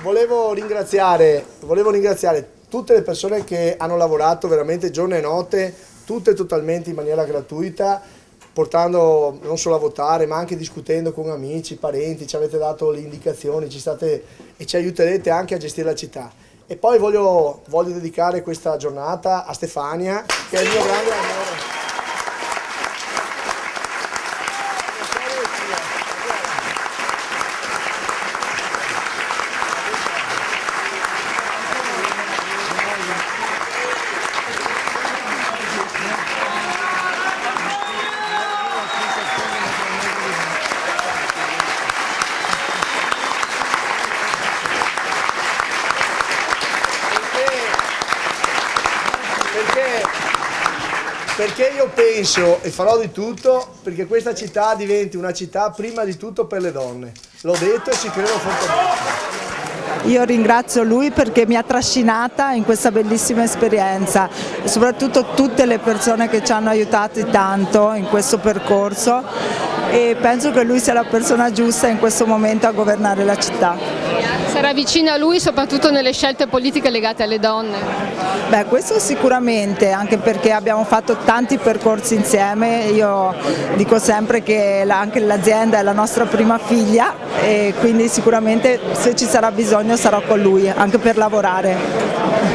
volevo ringraziare tutte le persone che hanno lavorato veramente giorno e notte, tutte totalmente in maniera gratuita, portando non solo a votare ma anche discutendo con amici, parenti, ci avete dato le indicazioni, e ci aiuterete anche a gestire la città. E poi voglio dedicare questa giornata a Stefania, che è il mio grande amore. Perché io penso e farò di tutto perché questa città diventi una città prima di tutto per le donne. L'ho detto e ci credo fortemente. Io ringrazio lui perché mi ha trascinata in questa bellissima esperienza e soprattutto tutte le persone che ci hanno aiutati tanto in questo percorso e penso che lui sia la persona giusta in questo momento a governare la città. Sarà vicina a lui soprattutto nelle scelte politiche legate alle donne? Beh, questo sicuramente, anche perché abbiamo fatto tanti percorsi insieme, io dico sempre che anche l'azienda è la nostra prima figlia e quindi sicuramente se ci sarà bisogno sarò con lui, anche per lavorare.